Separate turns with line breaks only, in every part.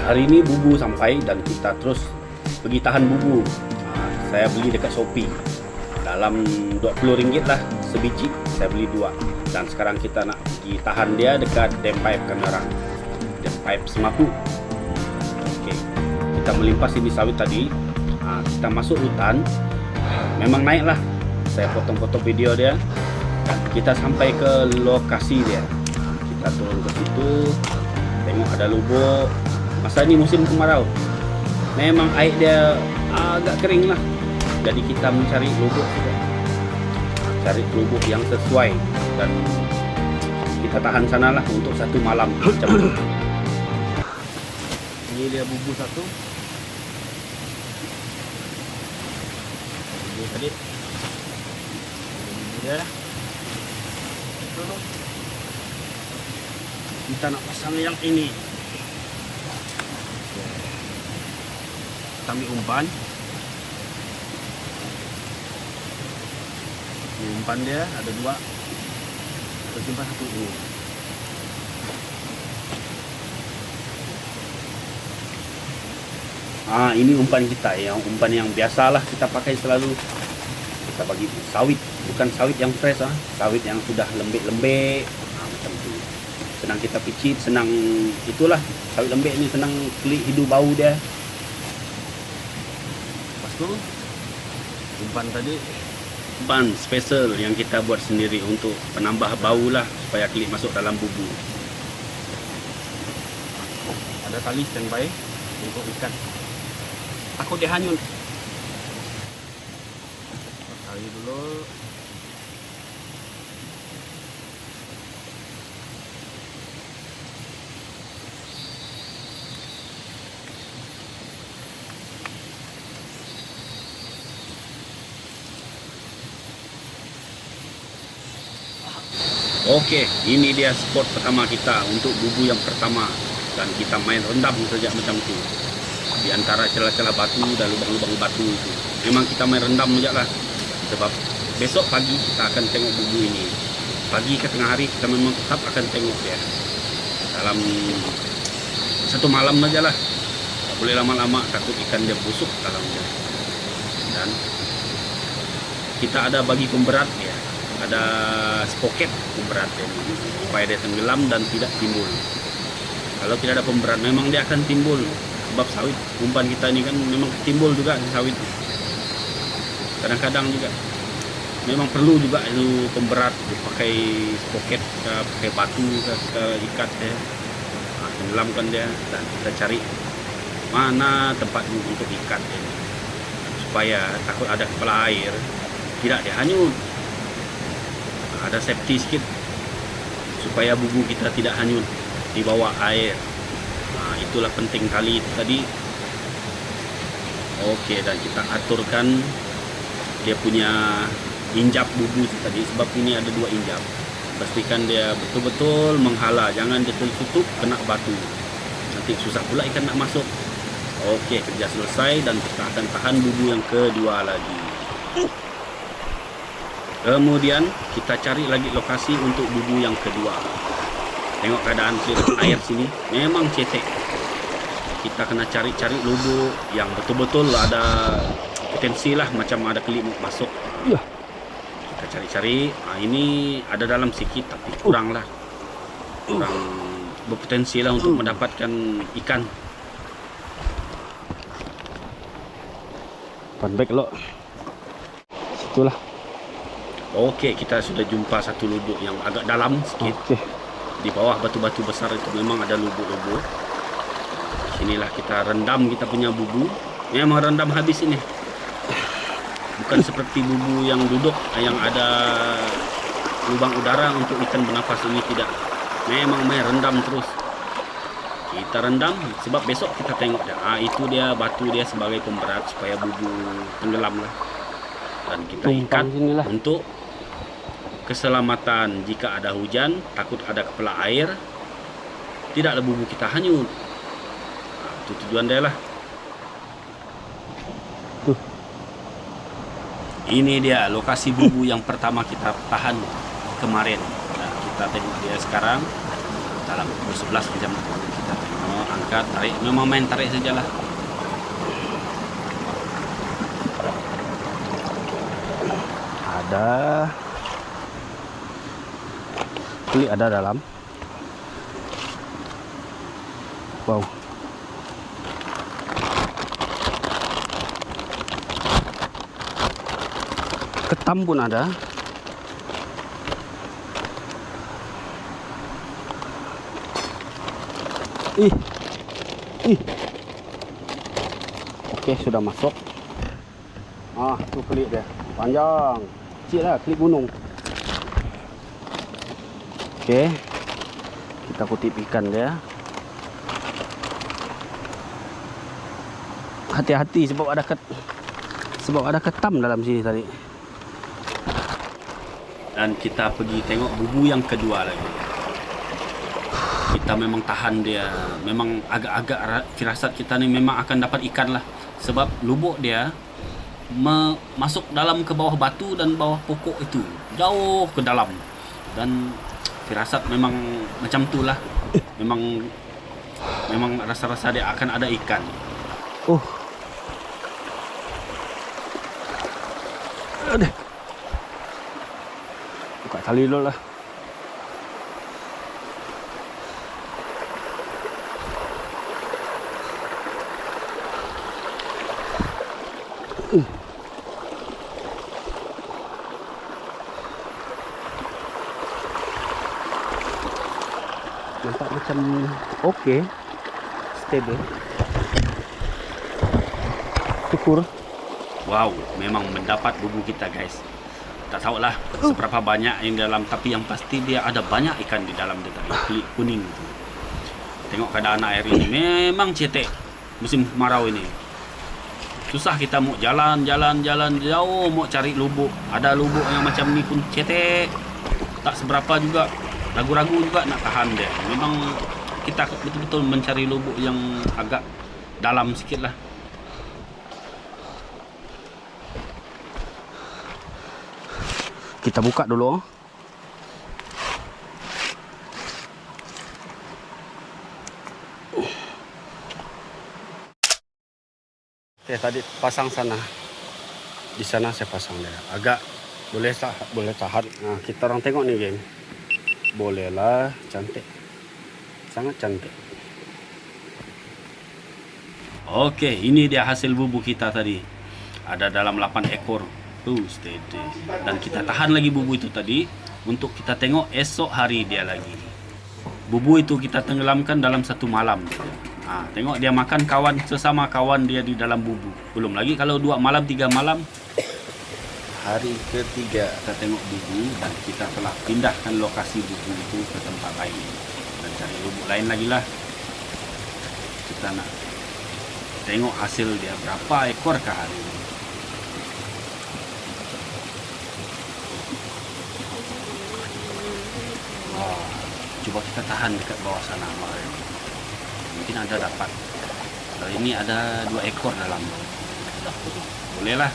Hari ini bubu sampai dan kita terus pergi tahan bubu. Saya beli dekat Shopee dalam RM20 lah sebiji. Saya beli 2 dan sekarang kita nak pergi tahan dia dekat dam pipe Kangarang, dam pipe Semapu. Oke, kita melimpas ini sawit tadi. Kita masuk hutan, memang naik lah. Saya potong-potong video dia dan kita sampai ke lokasi dia. Kita turun ke situ, tengok ada lubuk. Masa ini musim kemarau, memang air dia agak kering lah. Jadi kita mencari lubuk juga, cari lubuk yang sesuai dan kita tahan sana lah untuk 1 malam macam itu. Ini dia bubu satu. Ini tadi bubu dia. Kita nak pasang yang ini. Kami umpan. Ini umpan dia ada 2. Kita simpan 1 ini. Ini umpan kita, yang umpan yang biasalah kita pakai selalu. Kita bagi sawit, bukan sawit yang fresh, sawit yang sudah lembek-lembek. Macam itu. Senang kita picit, senang itulah. Sawit lembek ini senang klik hidu bau dia. Umpan tadi, umpan special yang kita buat sendiri untuk penambah bau lah, supaya klik masuk dalam bubu. Ada tali standby untuk ikat, takut dia hanyut. Tali dulu. Oke, ini dia spot pertama kita untuk bubu yang pertama, dan kita main rendam saja macam itu di antara celah-celah batu dan lubang-lubang batu itu. Memang kita main rendam saja lah, sebab besok pagi kita akan tengok bubu ini. Pagi ke tengah hari kita memang tetap akan tengok dia dalam 1 malam aja lah, tak boleh lama-lama, takut ikan dia busuk dalamnya. Dan kita ada bagi pemberat ya, ada sproket pemberat ya, supaya dia tenggelam dan tidak timbul. Kalau tidak ada pemberat memang dia akan timbul, sebab sawit umpan kita ini kan memang timbul juga sawit. Kadang-kadang juga memang perlu juga itu pemberat, dipakai sproket, pakai batu, kita ikat ya, tenggelamkan dia, dan kita cari mana tempat untuk ikat ya, supaya takut ada kepala air tidak dia hanyut. Ada safety sedikit supaya bubu kita tidak hanyut di bawah air. Itulah penting kali itu tadi. Oke, dan kita aturkan dia punya injap bubu tadi, sebab ini ada 2 injap. Pastikan dia betul-betul menghala, jangan dia tertutup kena batu, nanti susah pula ikan nak masuk. Oke, kerja selesai dan kita akan tahan bubu yang kedua lagi. Kemudian kita cari lagi lokasi untuk bubu yang kedua. Tengok keadaan air sini memang cetek. Kita kena cari-cari lubuk yang betul-betul ada potensi lah, macam ada kelip masuk. Kita cari-cari. Ini ada dalam sikit tapi kurang lah, kurang berpotensi lah untuk mendapatkan ikan.
Panbek lo, situlah.
Oke, kita sudah jumpa satu lubuk yang agak dalam sedikit. Di bawah batu-batu besar itu memang ada lubuk-lubuk. Inilah kita rendam kita punya bubu. Memang rendam habis ini. Bukan seperti bubu yang duduk yang ada lubang udara untuk ikan bernafas, ini tidak. Memang main rendam terus. Kita rendam sebab besok kita tengok dia. Itu dia batu dia sebagai pemberat supaya bubu tenggelam lah. Dan kita ikat untuk keselamatan. Jika ada hujan, takut ada kepala air, tidaklah bubu kita hanyut. Itu tujuan dia lah. Ini dia lokasi bubu yang pertama kita tahan kemarin. Nah, kita tengok dia sekarang dalam pukul 11 jam. Kita tengok, angkat, tarik. Memang main tarik sajalah.
Ada klik ada dalam. Wow. Ketam pun ada. Ih. Oke, sudah masuk. Tuh klik dia. Panjang. Kecil lah, klik gunung. Oke. Kita kutip ikan dia. Hati-hati sebab ada ketam dalam sini tadi.
Dan kita pergi tengok bubu yang kedua lagi. Kita memang tahan dia. Memang agak-agak firasat kita ni memang akan dapat ikan lah. Sebab lubuk dia masuk dalam ke bawah batu dan bawah pokok itu. Jauh ke dalam. Dan firasat memang macam tu lah. Memang rasa-rasa dia akan ada ikan.
Aduh. Buka tali dulu lah. Nampak macam okey, stable. Syukur.
Wow, memang mendapat bubu kita guys. Tak tahulah seberapa banyak yang dalam, tapi yang pasti dia ada banyak ikan di dalam dia tadi. Kulit kuning tu. Tengok keadaan air ini memang cetek musim kemarau ini. Susah kita mau jalan jauh mau cari lubuk. Ada lubuk yang macam ni pun cetek. Tak seberapa juga. Ragu-ragu juga nak tahan dia. Memang kita betul-betul mencari lubuk yang agak dalam sikit lah.
Kita buka dulu. Oke, tadi pasang sana. Di sana saya pasang dia. Agak boleh tahan. Nah, kita orang tengok nih, geng. Bolehlah, cantik. Sangat cantik.
Oke, ini dia hasil bubu kita tadi. Ada dalam 8 ekor. Steady. Dan kita tahan lagi bubu itu tadi untuk kita tengok esok hari dia lagi. Bubu itu kita tenggelamkan dalam 1 malam. Nah, tengok dia makan sesama kawan dia di dalam bubu. Belum lagi kalau 2 malam 3 malam. Hari ketiga kita tengok bubu dan kita telah pindahkan lokasi bubu itu ke tempat lain dan cari lubuk lain lagi lah. Kita nak tengok hasil dia berapa ekor ke hari ini. Coba kita tahan dekat bawah sana. Mungkin ada dapat. Kali ini ada 2 ekor dalam. Bolehlah.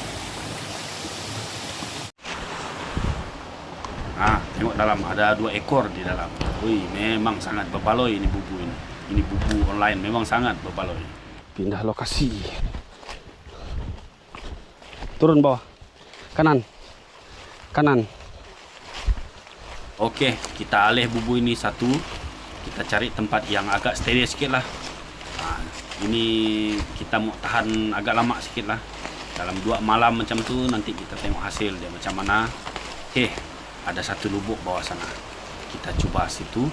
Nah, tengok dalam ada 2 ekor di dalam. Wih, memang sangat berbaloi ini bubu ini. Ini bubu online memang sangat berbaloi.
Pindah lokasi. Turun bawah. Kanan. Kanan.
Oke, kita alih bubu ini satu. Kita cari tempat yang agak steril sikit lah. Nah, ini kita mau tahan agak lama sikit lah. Dalam 2 malam macam tu nanti kita tengok hasil dia macam mana. Oke, ada 1 lubuk bawah sana. Kita cuba situ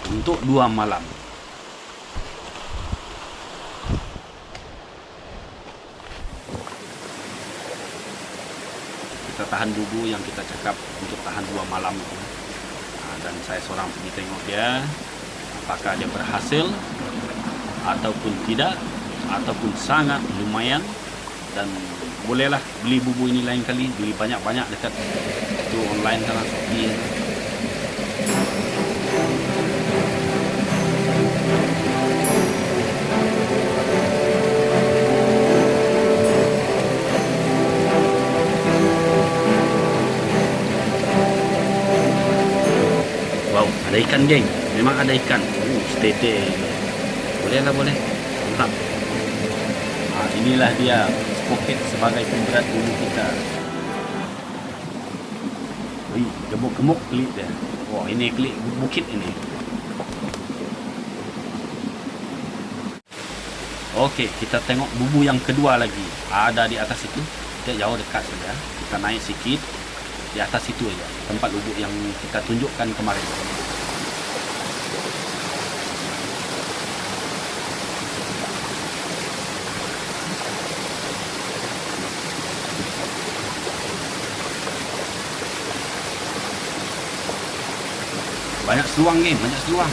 untuk 2 malam. Kita tahan bubu yang kita cakap untuk tahan 2 malam itu. Dan saya seorang pergi tengok dia apakah dia berhasil ataupun tidak, ataupun sangat lumayan. Dan bolehlah beli bubu ini lain kali, beli banyak-banyak dekat itu online sana Shopee. Ada ikan, geng. Memang ada ikan. Steady. Bolehlah, boleh. Mantap. Nah, inilah dia poket sebagai pemberat bubu kita. Wih, gemuk-gemuk klik dia. Wah, ini klik bukit ini. Oke, kita tengok bubu yang kedua lagi. Ada di atas itu. Kita jauh dekat saja. Kita naik sikit. Di atas itu aja. Tempat lubuk yang kita tunjukkan kemarin. Banyak seluang, geng, banyak seluang.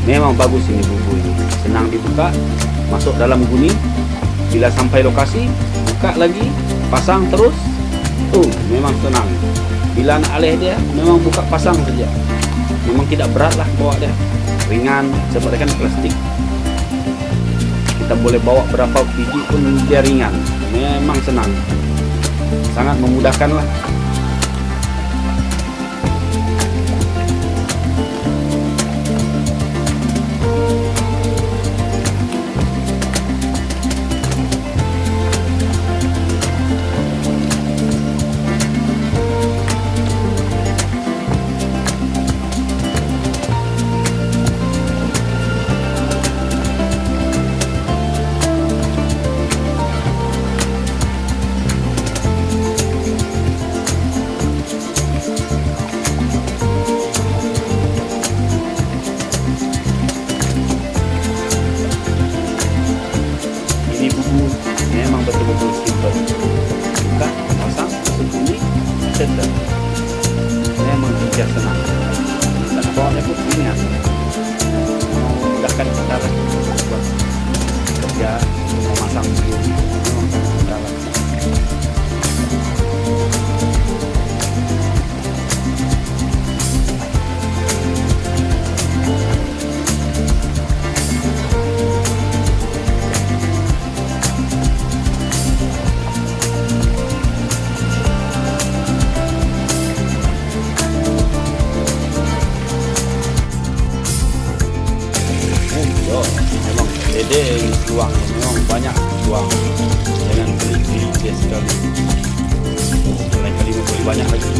Memang bagus ini bubu ini, senang dibuka, masuk dalam guni. Bila sampai lokasi, buka lagi, pasang terus. Memang senang. Bila nak alih dia, memang buka pasang saja. Memang tidak berat lah bawa dia, ringan sebab dia kan plastik. Kita boleh bawa berapa biji pun dia ringan. Memang senang, sangat memudahkan lah.
banyak lagi.